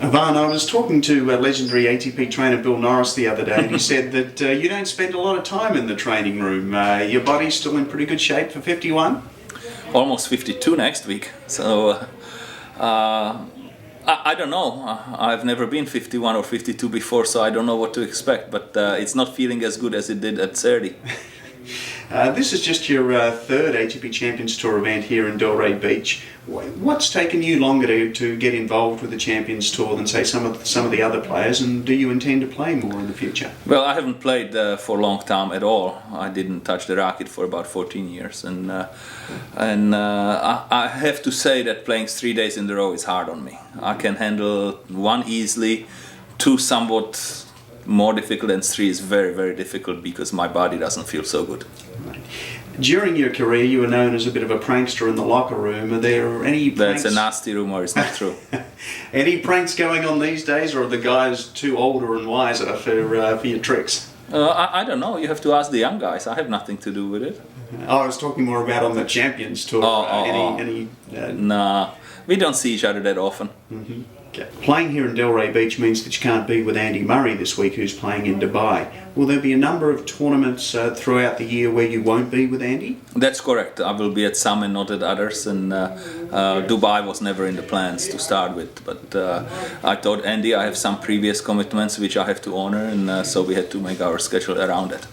Ivan, I was talking to legendary ATP trainer Bill Norris the other day, and he said that you don't spend a lot of time in the training room. Your body's still in pretty good shape for 51? Almost 52 next week. So I don't know. I've never been 51 or 52 before, so I don't know what to expect. But it's not feeling as good as it did at 30. This is just your third ATP Champions Tour event here in Delray Beach. What's taken you longer to get involved with the Champions Tour than, say, some of the other players, and do you intend to play more in the future? Well, I haven't played for a long time at all. I didn't touch the racket for about 14 years, and I have to say that playing 3 days in a row is hard on me. I can handle one easily, two somewhat more difficult, and three is very, very difficult because my body doesn't feel so good. Right. During your career, you were known as a bit of a prankster in the locker room. Are there any pranks? That's a nasty rumor, it's not true. Any pranks going on these days, or are the guys too older and wiser for your tricks? I don't know, you have to ask the young guys. I have nothing to do with it. I was talking more about on the Champions Tour. Nah, we don't see each other that often. Mm-hmm. Okay. Playing here in Delray Beach means that you can't be with Andy Murray this week, who's playing in Dubai. Will there be a number of tournaments throughout the year where you won't be with Andy? That's correct. I will be at some and not at others, and Dubai was never in the plans to start with. But I told Andy I have some previous commitments which I have to honor, and so we had to make our schedule around it.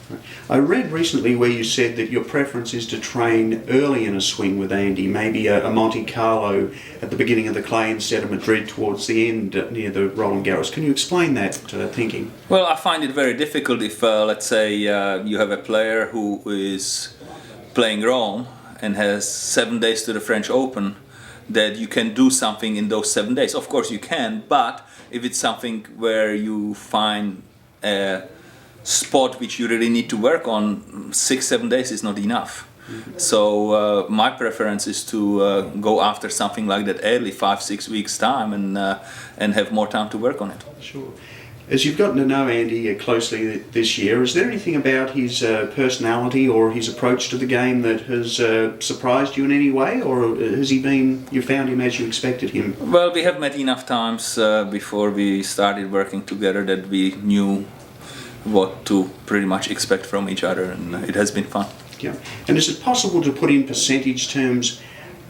I read recently where you said that your preference is to train early in a swing with Andy, maybe a Monte Carlo at the beginning of the clay instead of Madrid towards the end near the Roland Garros. Can you explain that thinking? Well, I find it very difficult if, let's say, you have a player who is playing Rome and has 7 days to the French Open, that you can do something in those 7 days. Of course you can, but if it's something where you find a spot which you really need to work on, 6-7 days is not enough. So my preference is to go after something like that early, 5-6 weeks time, and have more time to work on it. Sure. As you've gotten to know Andy closely this year, is there anything about his personality or his approach to the game that has surprised you in any way, or has he been, you found him as you expected him? Well, we have met enough times before we started working together that we knew what to pretty much expect from each other, and it has been fun. Yeah. And is it possible to put in percentage terms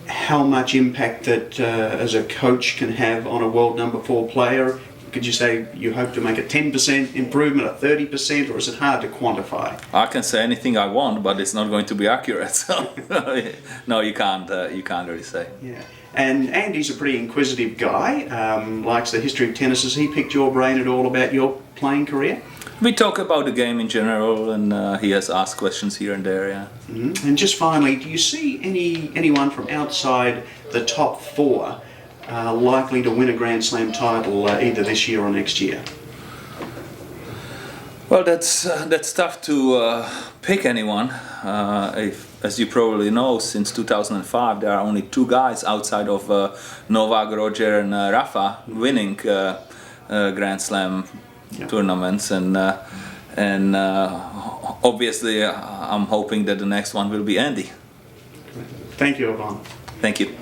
how much impact that as a coach can have on a world number 4 player? Could you say you hope to make a 10% improvement, a 30%, or is it hard to quantify? I can say anything I want, but it's not going to be accurate. So no, you can't really say. Yeah. And Andy's a pretty inquisitive guy, likes the history of tennis. Has he picked your brain at all about your playing career? We talk about the game in general, and he has asked questions here and there, yeah. Mm-hmm. And just finally, do you see anyone from outside the top 4 likely to win a Grand Slam title either this year or next year? Well, that's tough to pick anyone. As you probably know, since 2005 there are only 2 guys outside of Novak, Roger and Rafa winning Grand Slam tournaments, and obviously I'm hoping that the next one will be Andy. Thank you, Ivan. Thank you.